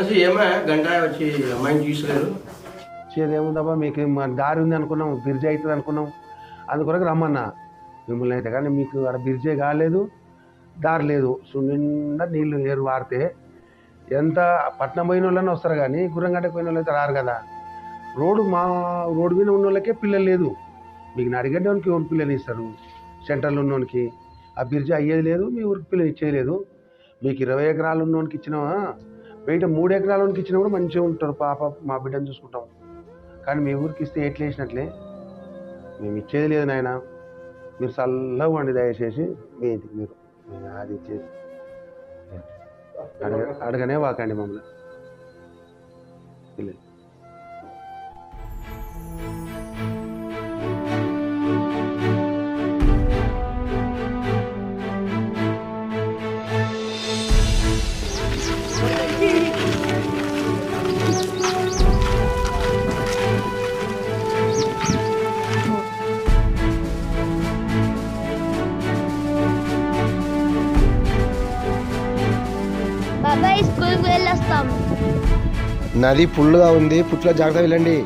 వచ్చి ఏమో గంట వచ్చి అమ్మాయిని చూసలేరు. ఏముందబ్బా మీకు దారి ఉంది అనుకున్నాం, బిర్జీ అవుతుంది అనుకున్నాం, అందుకొరకు రమ్మన్నా మిమ్మల్ని అయితే. కానీ మీకు అక్కడ బిర్జీ కాలేదు, దారి లేదు. నిండా నీళ్ళు ఏరు వారితే ఎంత పట్నం పోయిన వాళ్ళని వస్తారు, కానీ గుర్రంగడ్డకు పోయిన వాళ్ళు అయితే రారు కదా. రోడ్డు మీద ఉన్న వాళ్ళకే పిల్లలు లేదు. మీకు నడిగడ్డకి ఊరికి పిల్లని ఇస్తారు, సెంటర్లో ఉన్నోనికి. ఆ బిర్జీ అయ్యేది లేదు, మీ ఊరికి పిల్లని ఇచ్చేది లేదు. మీకు 20 ఎకరాలు ఉన్నోనికి ఇచ్చినావా, బయట 3 ఎకరాలకి ఇచ్చినా కూడా మంచిగా ఉంటారు. పాప మా బిడ్డను చూసుకుంటాం. కానీ మీ ఊరికి ఇస్తే ఎట్లా వేసినట్లే, మేము ఇచ్చేది లేదు నాయన. మీరు చల్లగా వండి దయచేసి మీ ఇంటికి మీరు అది ఇచ్చేది అడగనే వాకండి మమ్మల్ని పిల్లలు. బాబాయ్ స్కూల్కి వెళ్ళొస్తాం. నది ఫుల్గా ఉంది, పుట్లో జాగ్రత్త వెళ్ళండి.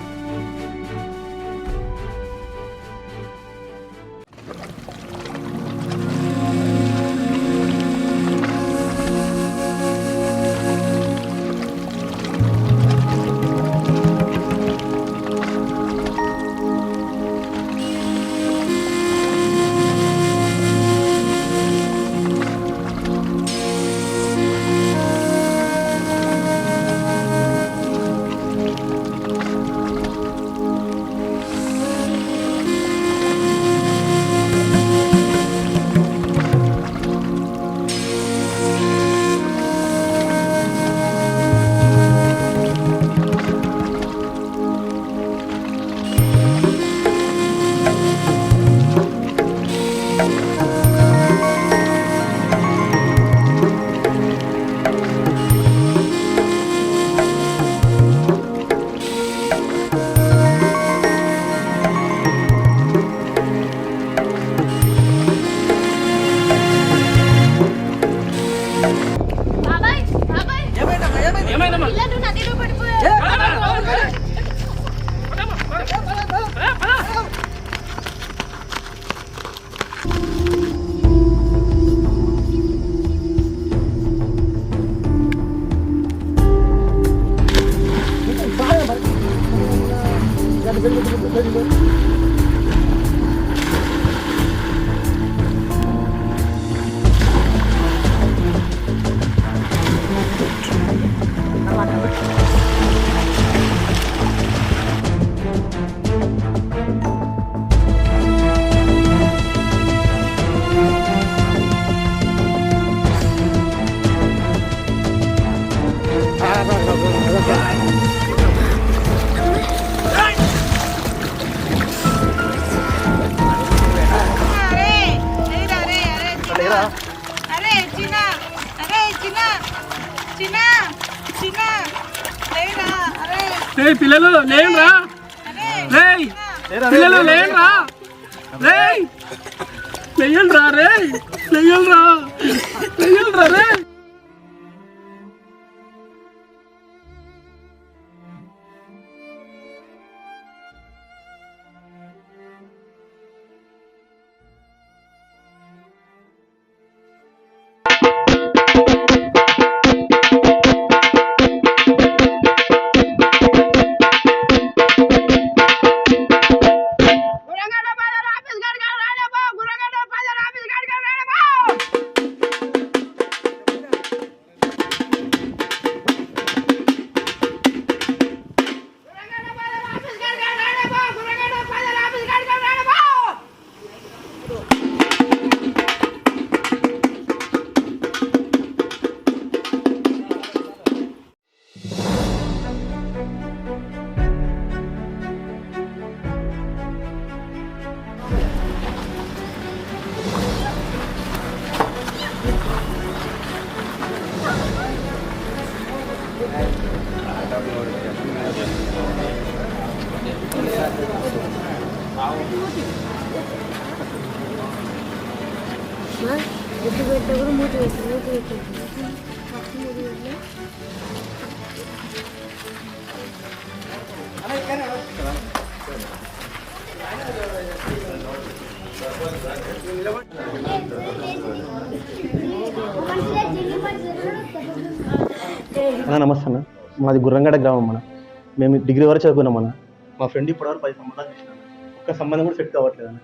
పిల్లలు లేరా, పిల్లలు లేరా, లేయల్రా రే, లేయల్రా, లేయల్రా రే. మూతి పెట్ట కూడా మూతి పెట్ట నమస్తే అన్న, మాది గుర్రంగడ గ్రామం అన్న. మేము డిగ్రీ వరకు చదువుకున్నాం అన్న. మా ఫ్రెండ్ ఇప్పటివరకు 10 సంబంధాలు చేసినాను. ఒక్క సంబంధం కూడా సెట్ కావట్లేదు అన్న.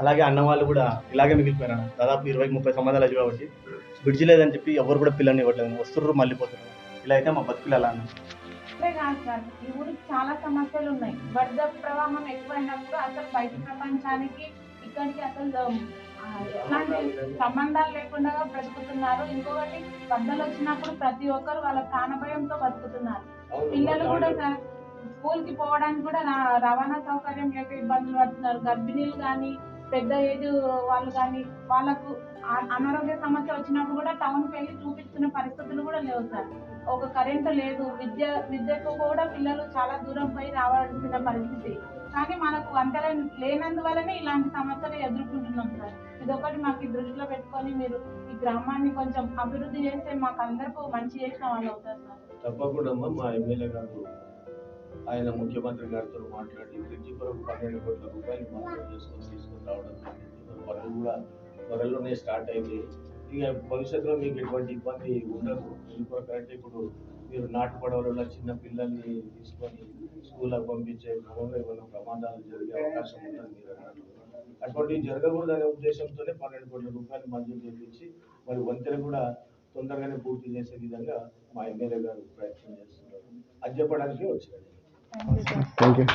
అలాగే అన్న వాళ్ళు కూడా ఇలాగే మిగిలిపోయారు అన్న. దాదాపు 20-30 సంబంధాలు అయ్యి కాబట్టి బ్రిడ్జ్ లేదని చెప్పి ఎవరు కూడా పిల్లల్ని ఇవ్వట్లేదు. వస్తుర్రు మళ్ళీ పోతున్నారు. ఇలా అయితే మా బతుకులు ఎలా అన్న? కాదు సార్, ఈ ఊరికి చాలా సమస్యలు ఉన్నాయి. వరద ప్రవాహం ఎక్కువైనప్పుడు అసలు బయట ప్రపంచానికి ఇక్కడికి అసలు ఎట్లాంటి సంబంధాలు లేకుండా బ్రతుకుతున్నారు. ఇంకొకటి వరదలు వచ్చినప్పుడు ప్రతి ఒక్కరు వాళ్ళ ప్రాణభయంతో బతుకుతున్నారు. పిల్లలు కూడా సార్ స్కూల్ కి పోవడానికి కూడా రవాణా సౌకర్యం లేక ఇబ్బందులు పడుతున్నారు. గర్భిణీలు కానీ పెద్ద ఏజ్ వాళ్ళు కానీ వాళ్ళకు అనారోగ్య సమస్య వచ్చినప్పుడు కూడా టౌన్కి వెళ్ళి చూపించుకునే పరిస్థితులు కూడా లేవు సార్. ఒక కరెంటు లేదు, విద్యకు కూడా పిల్లలు చాలా దూరం పోయి రావాల్సిన పరిస్థితి. కానీ మనకు వంతెన లేనందువల్లనే ఇలాంటి సమస్యలు ఎదుర్కొంటున్నాం సార్. ఇదొకటి మాకు దృష్టిలో పెట్టుకొని మీరు ఈ గ్రామాన్ని కొంచెం అభివృద్ధి చేస్తే మాకు అందరికీ మంచి చేసిన వాళ్ళు అవుతారు సార్. తప్పకుండా మా ఎమ్మెల్యే గారు ఆయన ముఖ్యమంత్రి గారితో మాట్లాడి బ్రిడ్జి కొరకు 12 కోట్ల రూపాయలు మంజూరు తీసుకొని రావడం జరిగింది. పనులు కూడా త్వరలోనే స్టార్ట్ అయింది. ఇక భవిష్యత్తులో మీకు ఎటువంటి ఇబ్బంది ఉండదు. ఎందుకంటే ఇప్పుడు మీరు నాటు పడవలలో చిన్న పిల్లల్ని తీసుకొని స్కూల్కి పంపించే క్రమంలో ఏమైనా ప్రమాదాలు జరిగే అవకాశం ఉంటుంది. మీరు అన్నట్టు అటువంటివి జరగకూడదనే ఉద్దేశంతోనే 12 కోట్ల రూపాయలు మంజూరు చేయించి మరి వంతెన కూడా తొందరగానే పూర్తి చేసే విధంగా మా ఎమ్మెల్యే గారు ప్రయత్నం చేస్తున్నారు. అది చెప్పడానికి వచ్చారు. Thank you.